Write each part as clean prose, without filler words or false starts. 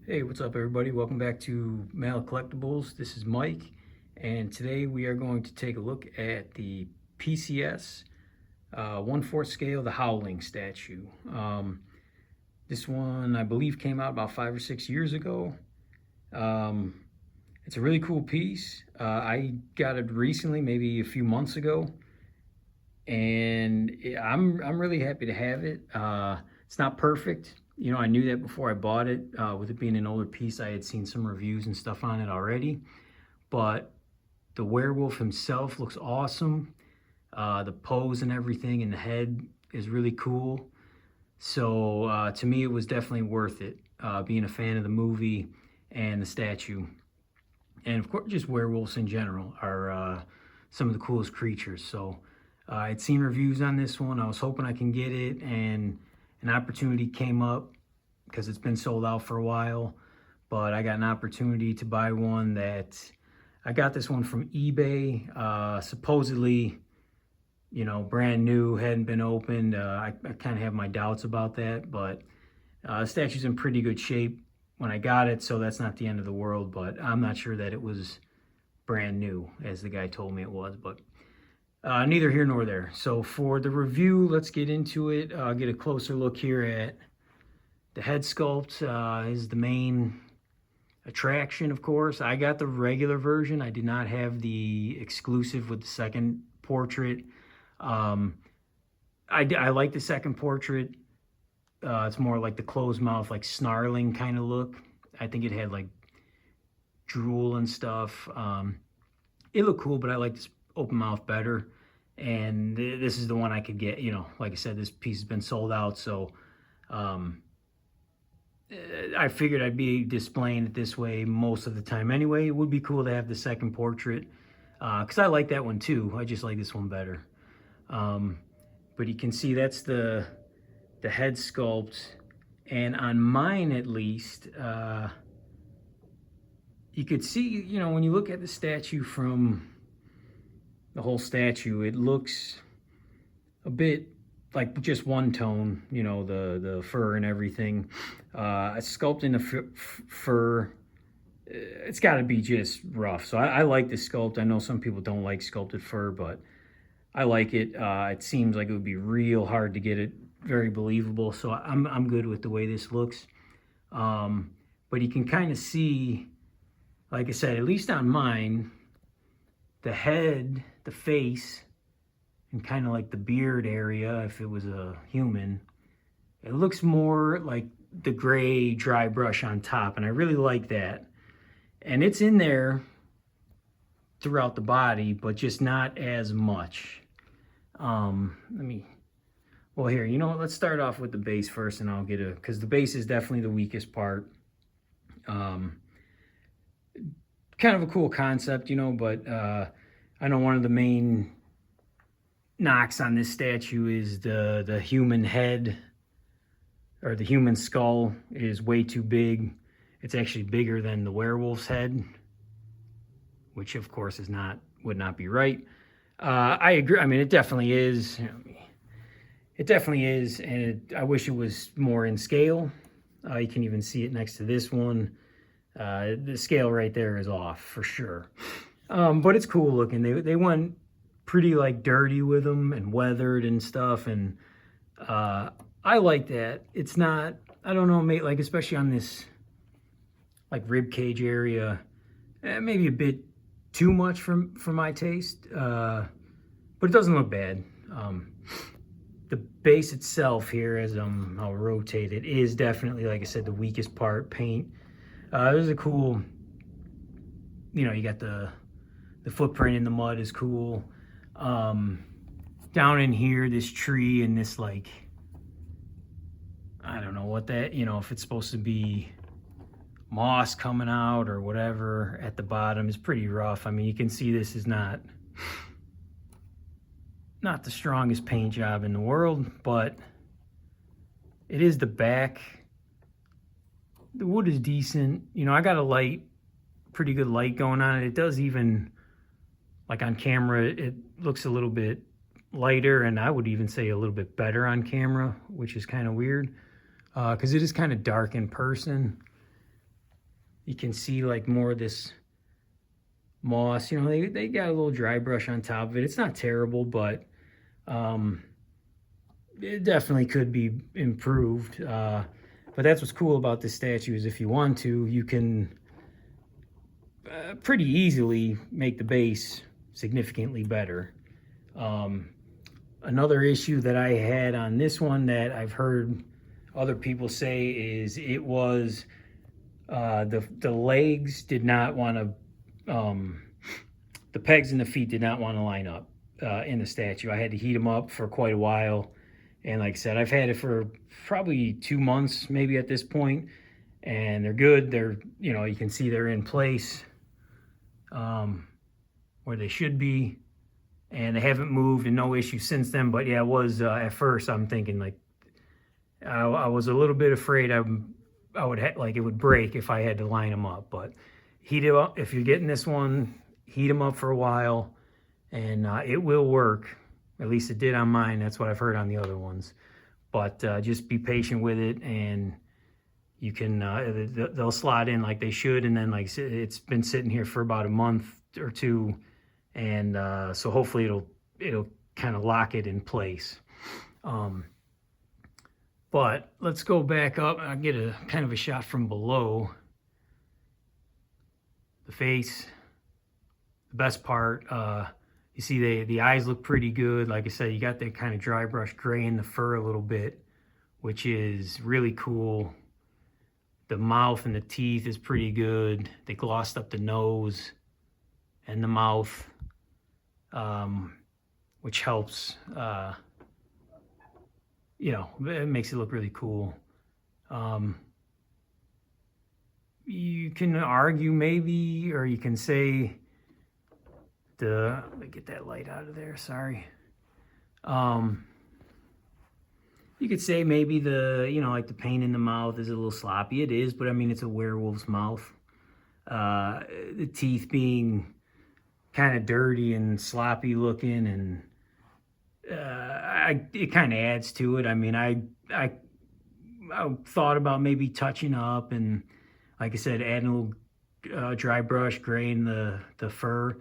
Hey, what's up everybody? Welcome back to Mail Collectibles. This is Mike, and today we are going to take a look at the PCS 1/4 scale, the Howling statue. This one, I believe, came out about 5 or 6 years ago. Um, it's a really cool piece. I got it recently, maybe a few months ago, and I'm really happy to have it. It's not perfect. You know, I knew that before I bought it. With it being an older piece, I had seen some reviews and stuff on it already. But the werewolf himself looks awesome. The pose and everything and the head is really cool. So to me, it was definitely worth it, being a fan of the movie and the statue. And of course, just werewolves in general are some of the coolest creatures. So I'd seen reviews on this one. I was hoping I can get it, and an opportunity came up because it's been sold out for a while. But I got an opportunity to buy one that I got this one from eBay. Supposedly, you know, brand new, hadn't been opened. I kind of have my doubts about that, but the statue's in pretty good shape when I got it, so that's not the end of the world. But I'm not sure that it was brand new, as the guy told me it was. But neither here nor there. So for the review, let's get into it. Get a closer look here at the head sculpt. Is the main attraction, of course. I got the regular version. I did not have the exclusive with the second portrait. I like the second portrait. It's more like the closed mouth, like snarling kind of look. I think it had like drool and stuff. It looked cool, but I like this open mouth better. And this is the one I could get. You know, like I said, this piece has been sold out, so I figured I'd be displaying it this way most of the time anyway. It would be cool to have the second portrait, because I like that one too. I just like this one better. But you can see that's the head sculpt, and on mine at least, you could see, you know, when you look at the statue from the whole statue, it looks a bit like just one tone, you know, the fur and everything. Sculpting the fur, it's got to be just rough. So I like the sculpt. I know some people don't like sculpted fur, but I like it. It seems like it would be real hard to get it very believable. So I'm good with the way this looks. But you can kind of see, like I said, at least on mine, the head, the face, and kind of like the beard area, if it was a human, it looks more like the gray dry brush on top, and I really like that. And it's in there throughout the body, but just not as much. Well, here, you know what, let's start off with the base first, and I'll get because the base is definitely the weakest part. Kind of a cool concept, you know, but I know one of the main knocks on this statue is the human head, or the human skull is way too big. It's actually bigger than the werewolf's head, which of course would not be right. I agree. I mean, it definitely is. It definitely is, and I wish it was more in scale. You can even see it next to this one. The scale right there is off for sure. But it's cool looking. They went pretty like dirty with them and weathered and stuff, and I like that. It's not, I don't know, mate, like especially on this like rib cage area, maybe a bit too much for my taste, but it doesn't look bad. The base itself here, as I'll rotate it, is definitely, like I said, the weakest part. Paint. There's a cool, you know, you got the footprint in the mud is cool. Down in here, this tree and this, like, I don't know what that, you know, if it's supposed to be moss coming out or whatever at the bottom, is pretty rough. I mean, you can see this is not the strongest paint job in the world, but it is the back. The wood is decent. You know, I got a pretty good light going on it. It does even, like on camera, it looks a little bit lighter, and I would even say a little bit better on camera, which is kind of weird, because it is kind of dark in person. You can see like more of this moss. You know, they got a little dry brush on top of it. It's not terrible, but it definitely could be improved. But that's what's cool about this statue is if you want to, you can pretty easily make the base significantly better. Another issue that I had on this one that I've heard other people say is it was the legs did not want to, the pegs and the feet did not want to line up in the statue. I had to heat them up for quite a while. And like I said, I've had it for probably 2 months, maybe at this point, and they're good. They're, you know, you can see they're in place where they should be, and they haven't moved and no issue since then. But yeah, it was at first I'm thinking like I was a little bit afraid I would like it would break if I had to line them up. But heat it up if you're getting this one. Heat them up for a while, and it will work. At least it did on mine. That's what I've heard on the other ones. But just be patient with it, and you can they'll slot in like they should. And then like it's been sitting here for about a month or two, and so hopefully it'll kind of lock it in place. But let's go back up. I'll get a kind of a shot from below. The face, the best part. You see the eyes look pretty good. Like I said, you got that kind of dry brush gray in the fur a little bit, which is really cool. The mouth and the teeth is pretty good. They glossed up the nose and the mouth, which helps, you know, it makes it look really cool. You can argue maybe, or you can say, let me get that light out of there, sorry. You could say maybe you know, like the paint in the mouth is a little sloppy. It is, but I mean, it's a werewolf's mouth. The teeth being kind of dirty and sloppy looking, and it kind of adds to it. I mean, I thought about maybe touching up and, like I said, adding a little dry brush gray in the fur,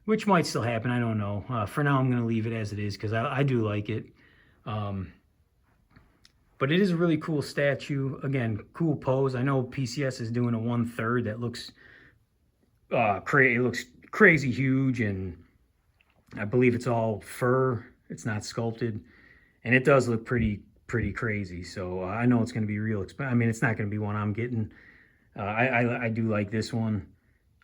which might still happen. I don't know. For now, I'm going to leave it as it is because I do like it. But it is a really cool statue. Again, cool pose. I know PCS is doing a 1/3 that looks it looks crazy huge, and I believe it's all fur. It's not sculpted, and it does look pretty crazy. So I know it's going to be real expensive. I mean, it's not going to be one I'm getting. I do like this one.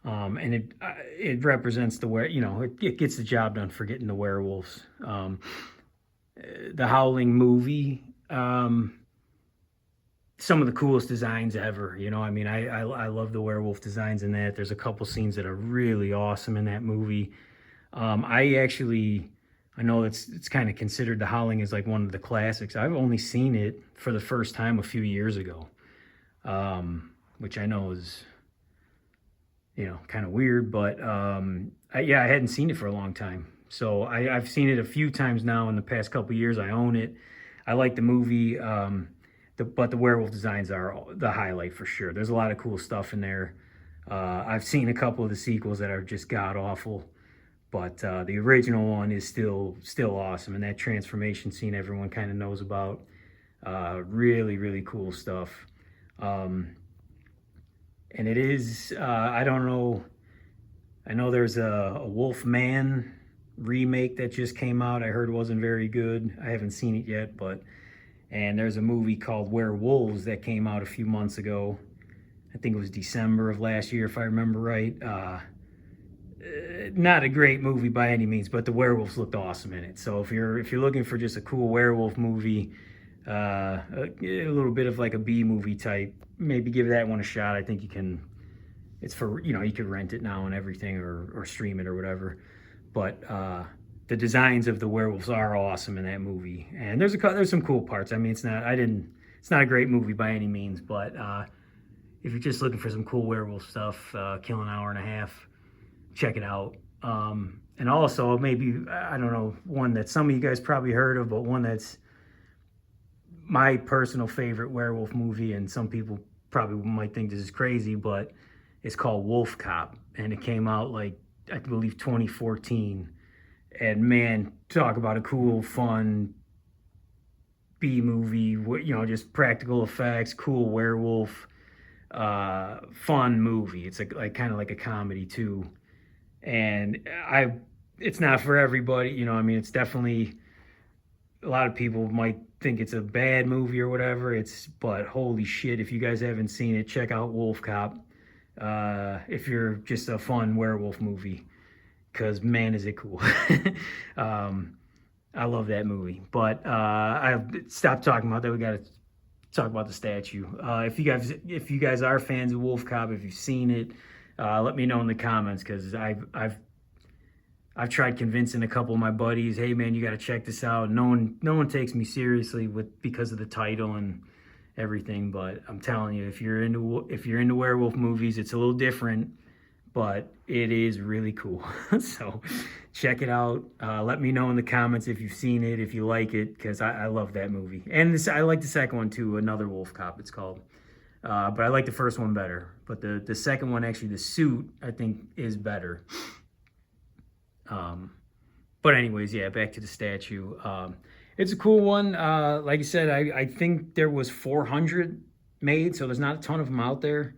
And it represents you know, it gets the job done for getting the werewolves. The Howling movie, some of the coolest designs ever. You know, I mean, I love the werewolf designs in that. There's a couple scenes that are really awesome in that movie. I know it's kind of considered, the Howling is like one of the classics. I've only seen it for the first time a few years ago, which I know is, you know, kind of weird, but yeah, I hadn't seen it for a long time. So I've seen it a few times now in the past couple of years. I own it. I like the movie, but the werewolf designs are the highlight for sure. There's a lot of cool stuff in there. I've seen a couple of the sequels that are just god awful, but the original one is still awesome. And that transformation scene everyone kind of knows about, really cool stuff. And it is, I don't know, I know there's a Wolfman remake that just came out. I heard it wasn't very good. I haven't seen it yet, and there's a movie called Werewolves that came out a few months ago. I think it was December of last year, if I remember right. Not a great movie by any means, but the werewolves looked awesome in it. So if you're looking for just a cool werewolf movie, a little bit of like a B movie type, maybe give that one a shot. I think you can. It's for, you know, you could rent it now and everything, or stream it or whatever. But the designs of the werewolves are awesome in that movie, and there's some cool parts. I mean, it's not a great movie by any means, but if you're just looking for some cool werewolf stuff, kill an hour and a half, check it out. And also maybe, I don't know, one that some of you guys probably heard of, but one that's my personal favorite werewolf movie, and some people probably might think this is crazy, but It's called Wolf Cop, and it came out like I believe 2014. And man, talk about a cool, fun B movie. Just practical effects, cool werewolf, fun movie. It's like kind of like a comedy too. And it's not for everybody. I mean, it's definitely a lot of people might think it's a bad movie or whatever. But holy shit, if you guys haven't seen it, check out Wolf Cop. If you're just a fun werewolf movie, because man, is it cool. I love that movie. But I stopped talking about that. We got to talk about the statue. If you guys are fans of Wolf Cop, if you've seen it, let me know in the comments, because I've tried convincing a couple of my buddies, hey man, you got to check this out. No one takes me seriously because of the title and everything. But I'm telling you, if you're into werewolf movies, it's a little different, but it is really cool. So check it out. Let me know in the comments if you've seen it, if you like it, because I love that movie. And I like the second one too, Another Wolf Cop it's called. But I like the first one better. But the second one, actually, the suit, I think is better. But anyways, yeah, back to the statue. It's a cool one. Like I said, I think there was 400 made, so there's not a ton of them out there.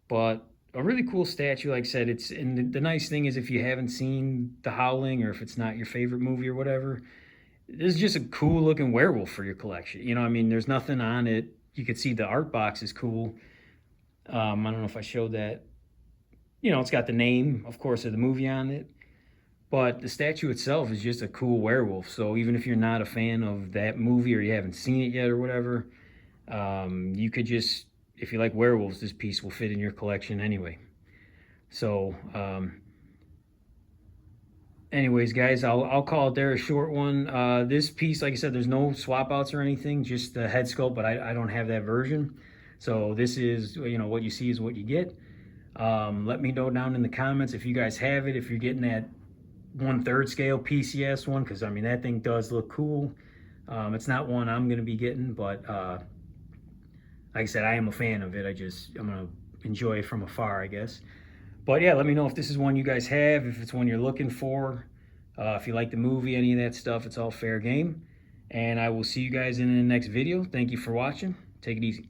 But a really cool statue, like I said. And the nice thing is, if you haven't seen The Howling, or if it's not your favorite movie or whatever, this is just a cool looking werewolf for your collection. I mean, there's nothing on it. You could see the art box is cool. I don't know if I showed that. It's got the name, of course, of the movie on it. But the statue itself is just a cool werewolf. So even if you're not a fan of that movie, or you haven't seen it yet or whatever, you could just, if you like werewolves, this piece will fit in your collection anyway. So anyways, guys, I'll call it there, a short one. This piece, like I said, there's no swap outs or anything, just the head sculpt, but I don't have that version. So this is, what you see is what you get. Let me know down in the comments if you guys have it, if you're getting that 1/3 scale PCS one, because I mean, that thing does look cool. It's not one I'm going to be getting, but like I said, I am a fan of it. I'm going to enjoy it from afar, I guess. But yeah, let me know if this is one you guys have, if it's one you're looking for, if you like the movie, any of that stuff. It's all fair game. And I will see you guys in the next video. Thank you for watching. Take it easy.